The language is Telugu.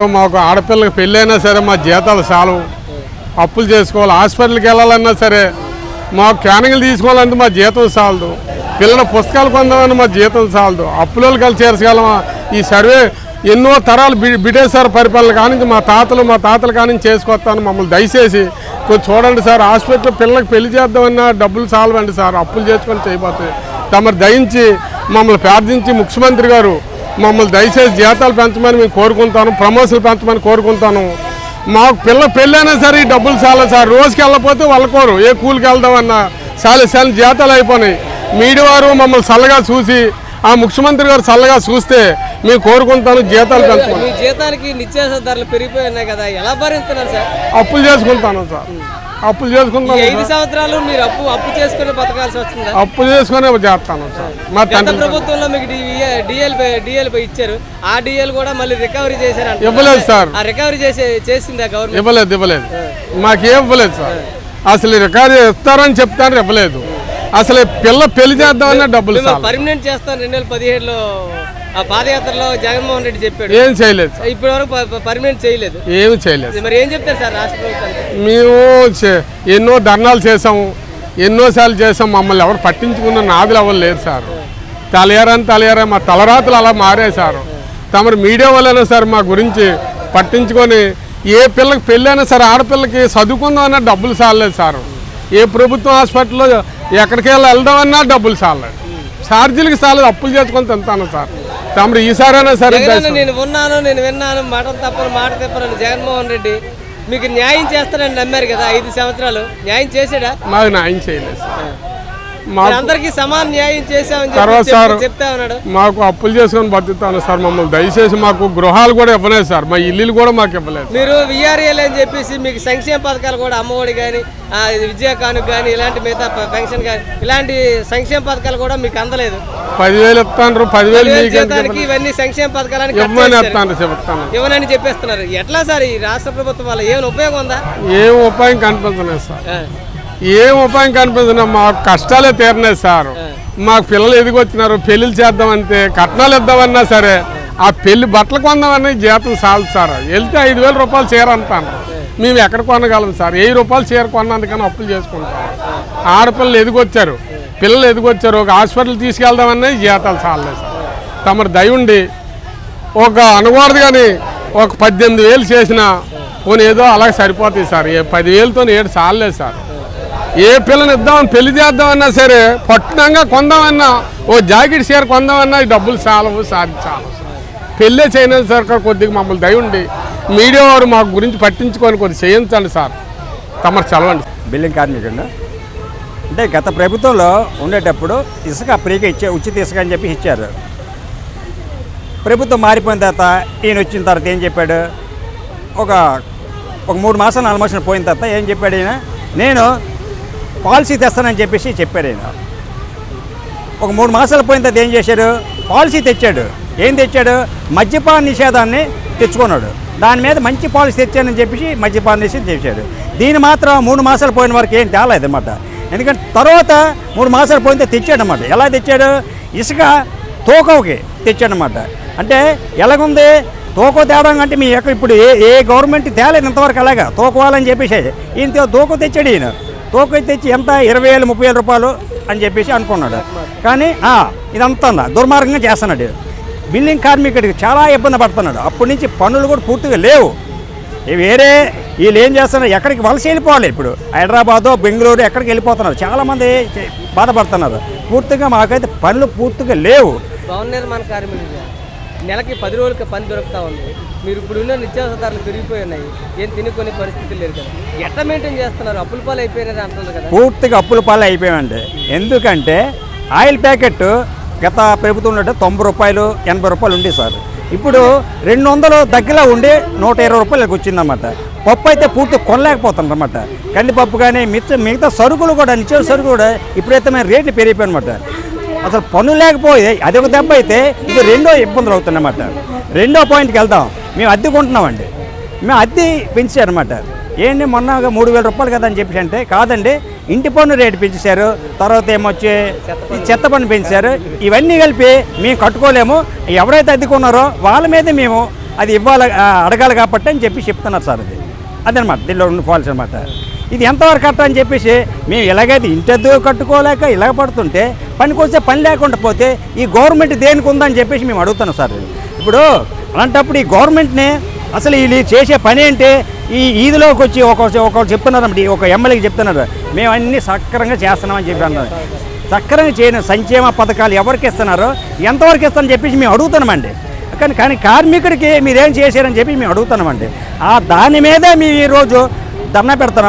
మాకు ఆడపిల్లకి పెళ్ళైనా సరే మా జీతాలు చాలవు, అప్పులు చేసుకోవాలి. హాస్పిటల్కి వెళ్ళాలన్నా సరే మాకు క్యానింగ్లు తీసుకోవాలంటే మా జీతం చాలదు, పిల్లల పుస్తకాలు కొందామని మా జీతం చాలదు, అప్పులోకి వెళ్ళి చేర్చగలమా? ఈ సర్వే ఎన్నో తరాలు బ్రిటిష్ పరిపాలన కానించి మా తాతల కానించి చేసుకొస్తాను. మమ్మల్ని దయచేసి కొంచెం చూడండి సార్. హాస్పిటల్ పిల్లలకి పెళ్లి చేద్దామన్నా డబ్బులు చాలవండి సార్, అప్పులు చేసుకొని చేయబోతాయి. తమరు దయించి మమ్మల్ని ప్రార్థించి ముఖ్యమంత్రి గారు మమ్మల్ని దయచేసి జీతాలు పెంచమని మేము కోరుకుంటాను, ప్రమోషన్లు పెంచమని కోరుకుంటాను. మాకు పెళ్ళైనా సరే ఈ డబ్బులు చాలా సార్. రోజుకి వెళ్ళకపోతే వాళ్ళకోరు, ఏ కూలికి వెళ్దామన్నా చాలా జీతాలు అయిపోయినాయి. మీడియా వారు మమ్మల్ని చల్లగా చూసి ఆ ముఖ్యమంత్రి గారు చల్లగా చూస్తే మేము కోరుకుంటాను జీతాలు పెంచుకోండి. జీతానికి నిత్యావసర ధరలు పెరిగిపోయినాయి కదా, ఎలా భరిస్తున్నారు సార్? అప్పులు చేసుకుంటాను సార్, అప్పులు చేసుకుంటాను. 5 సంవత్సరాలు మీరు అప్పు చేసుకుని బతకాల్సి వస్తుందా? అప్పులు చేసుకునే చేస్తాను సార్. మా గత ప్రభుత్వంలో మీకు డిఎల్ ఇచ్చారు, ఆ డిఎల్ కూడా మళ్ళీ రికవరీ చేశారు. ఇవ్వలేదు సార్. ఆ రికవరీ చేసిందా గవర్నమెంట్? ఇవ్వలేదు. మాకేం ఇవ్వలేదు సార్. అసలు రికవరీ ఇస్తారని చెప్తాను, ఇవ్వలేదు. అసలు పెళ్లి చేద్దామన్నా డబ్బులు పర్మనెంట్ చేస్తాను 2017లో ఆ పాదయాత్రలో జగన్మోహన్ రెడ్డి చెప్పాడు. ఏం చేయలేదు, ఇప్పటి వరకు పర్మనెంట్ చేయలేదు. ఏమి చేయలేదు. మరి ఏం చెప్తారు సార్ రాష్ట్ర ప్రభుత్వానికి? మేము ఎన్నో ధర్నాలు చేసాము, ఎన్నోసార్లు చేసాం, మమ్మల్ని ఎవరు పట్టించుకున్న నాదులు ఎవరు లేరు సార్. తలయారా మా తలరాతులు అలా మారాయి సార్. తమరు మీడియా వాళ్ళైనా సార్ మా గురించి పట్టించుకొని ఏ పిల్లకి పెళ్ళైనా సరే ఆడపిల్లకి చదువుకుందామన్నా డబ్బులు చాలలేదు సార్. ఏ ప్రభుత్వం హాస్పిటల్లో ఎక్కడికి వెళ్దామన్నా డబ్బులు చాలలేదు, ఛార్జీలకి చాలేదు, అప్పులు చేసుకొని తింటాను సార్. తమరు ఈసారైనా సరే నేను విన్నాను మాట తప్పని జగన్మోహన్ రెడ్డి మీకు న్యాయం చేస్తారని నమ్మారు కదా, 5 సంవత్సరాలు న్యాయం చేసాడా? మాకు న్యాయం చేయలేదు సార్. అందరికి సమాన న్యాయం చేసామని చెప్తా ఉన్నాడు. మాకు అప్పులు చేసుకొని బతుకుతాను సార్. మమ్మల్ని దయచేసి మాకు గృహాలు కూడా ఇవ్వలేదు సార్, మా ఇల్లు కూడా మాకు ఇవ్వలేదు. మీరు విఆర్ఏలు అని చెప్పేసి మీకు సంక్షేమ పథకాలు కూడా అమ్మఒడి కానీ విద్యా కానుక కానీ ఇలాంటి మిగతా పెన్షన్ కానీ ఇలాంటి సంక్షేమ పథకాలు కూడా మీకు అందలేదు. 10,000 ఇస్తాను, 10,000 జీతానికి ఇవన్నీ సంక్షేమ పథకాలని ఇవ్వనని చెప్పేస్తున్నారు. ఎట్లా సార్ ఈ రాష్ట్ర ప్రభుత్వం వల్ల ఏమైనా ఉపయోగం ఉందా? ఏం ఉపాయం కనిపించలేదు సార్, ఏం ఉపాయం కనిపించిన మాకు కష్టాలే తీరినాయి సార్. మాకు పిల్లలు ఎదిగొచ్చినారు, పెళ్ళిళ్ళు చేద్దామంటే కట్నాలు ఇద్దామన్నా సరే ఆ పెళ్లి బట్టలు కొందామని జీతం చాలు సార్. వెళ్తే 5,000 రూపాయలు చీర అంటాను, మేము ఎక్కడ కొనగలం సార్? 1000 రూపాయలు చీర కొన్నందుకని అప్పులు చేసుకుంటాం. ఆడపిల్లలు ఎదిగొచ్చారు, పిల్లలు ఎదిగొచ్చారు, ఒక హాస్పిటల్ తీసుకెళ్దామన్నా జీతాలు చాలలేదు సార్. తమరు దయుండి ఒక అనకూడదు కానీ ఒక 18,000 చేసినా పోనీ ఏదో అలాగే సరిపోతాయి సార్. 10,000తో ఏడు చాలలేదు సార్. ఏ పిల్లని ఇద్దామని పెళ్లి చేద్దామన్నా సరే పట్టునంగా కొందామన్నా ఓ జాకెట్ చీర కొందామన్నా ఈ డబ్బులు చాలవు సార్, చాలవు. పెళ్ళే చేయలేదు సార్. కొద్దిగా మమ్మల్ని దయండి, మీడియా వారు మా గురించి పట్టించుకొని కొద్దిగా చేయించండి సార్. తమరు చదవండి. బిల్డింగ్ కార్మికుడు అంటే గత ప్రభుత్వంలో ఉండేటప్పుడు ఇసుక ఫ్రీగా ఉచిత ఇసుక అని చెప్పి ఇచ్చారు. ప్రభుత్వం మారిపోయిన తర్వాత ఈయన వచ్చిన తర్వాత ఏం చెప్పాడు? ఒక 3 మాసాలు 4 మాసాలు పోయిన తర్వాత ఏం చెప్పాడు ఈయన? నేను పాలసీ తెస్తానని చెప్పేసి చెప్పాడు ఆయన. ఒక 3 మాసాలు పోయిన తర్వాత ఏం చేశాడు? పాలసీ తెచ్చాడు. ఏం తెచ్చాడు? మద్యపాన నిషేధాన్ని తెచ్చుకున్నాడు. దాని మీద మంచి పాలసీ తెచ్చానని చెప్పేసి మద్యపాన నిషేధం తెచ్చాడు. దీన్ని మాత్రం 3 మాసాలు పోయిన వరకు ఏం తేలేదన్నమాట. ఎందుకంటే తర్వాత 3 మాసాలు పోయిన తెచ్చాడనమాట. ఎలా తెచ్చాడు? ఇసుక తూకంకి తెచ్చాడనమాట. అంటే ఎలాగుంది తూకం తేడా అంటే మీ ఇప్పుడు ఏ గవర్నమెంట్ తేలేదు ఇంతవరకు. అలాగా తూకోవాలని చెప్పేసి ఈయన తూకం తెచ్చాడు. ఈయన తూకం తెచ్చి ఎంత 20,000 30,000 రూపాయలు అని చెప్పేసి అనుకున్నాడు. కానీ ఇదంతా దుర్మార్గంగా చేస్తున్నాడు. బిల్డింగ్ కార్మికుడికి చాలా ఇబ్బంది పడుతున్నాడు. అప్పటి నుంచి పనులు కూడా పూర్తిగా లేవు. వేరే వీళ్ళు ఏం చేస్తున్నారు? ఎక్కడికి వలస వెళ్ళిపోవాలి. ఇప్పుడు హైదరాబాదు బెంగళూరు ఎక్కడికి వెళ్ళిపోతున్నారు. చాలామంది బాధపడుతున్నారు. పూర్తిగా మాకైతే పనులు పూర్తిగా లేవు. భవన నిర్మాణ కార్మికులు నెలకి 10 రోజులకి పని దొరుకుతా ఉంది. మీరు ఇప్పుడు ఉన్న నిత్యావసర ధరలు పెరిగిపోయి ఉన్నాయి, ఏం తినుకునే పరిస్థితి లేదు కదా, ఎట్లా మెయింటైన్ చేస్తున్నారు? అప్పుల పాలు అయిపోయినారు అంటున్నారు కదా. పూర్తిగా అప్పుల పాలు అయిపోయామండి. ఎందుకంటే ఆయిల్ ప్యాకెట్ గత ప్రభుత్వంలో 90 రూపాయలు 80 రూపాయలు ఉంది సార్. ఇప్పుడు 200 దగ్గరలో ఉండి 120 రూపాయలకు వచ్చిందన్నమాట. పప్పు అయితే పూర్తి కొనలేకపోతుంది అన్నమాట. కందిపప్పు కానీ మిగతా సరుకులు కూడా నిత్యావసర సరుకులు కూడా ఇప్పుడైతే మేము రేట్లు పెరిగిపోయాయి అన్నమాట. అసలు పనులు లేకపోయి అది ఒక దెబ్బ అయితే ఇది రెండో ఇబ్బందులు అవుతుందన్నమాట. రెండో పాయింట్కి వెళ్దాం. మేము అద్దెకుంటున్నామండి. మేము అద్దె పెంచారన్నమాట. ఏంటి మొన్న 3,000 రూపాయలు కదా అని చెప్పేసి అంటే కాదండి, ఇంటి పన్ను రేటు పెంచేశారు, తర్వాత ఏమొచ్చి చెత్త పన్ను పెంచారు. ఇవన్నీ కలిపి మేము కట్టుకోలేము, ఎవరైతే అద్దెకున్నారో వాళ్ళ మీద మేము అది అడగాలి కాబట్టి అని చెప్పి చెప్తున్నారు సార్. అదనమాట దీనిలో ఉన్న ఫాల్స్ అనమాట. ఇది ఎంతవరకు కట్ట అని చెప్పేసి మేము ఎలాగైతే ఇంటద్దు కట్టుకోలేక ఇలా పడుతుంటే పనికొస్తే పని లేకుండా పోతే ఈ గవర్నమెంట్ దేనికి ఉందని చెప్పేసి మేము అడుగుతున్నాం సార్. ఇప్పుడు అలాంటప్పుడు ఈ గవర్నమెంట్ని అసలు వీళ్ళు చేసే పని ఏంటి? ఈ ఈదిలోకి వచ్చి ఒకరు చెప్తున్నారండి, ఒక ఎమ్మెల్యేకి చెప్తున్నారు మేము అన్నీ సక్రంగా చేస్తున్నామని చెప్పి అన్నారు. సక్రంగా చేయని సంక్షేమ పథకాలు ఎవరికి ఇస్తున్నారో ఎంతవరకు ఇస్తారని చెప్పేసి మేము అడుగుతున్నామండి. కానీ కార్మికుడికి మీరేం చేశారని చెప్పి మేము అడుగుతున్నామండి. దాని మీదే మేము ఈరోజు ధర్నా పెడుతున్నాం.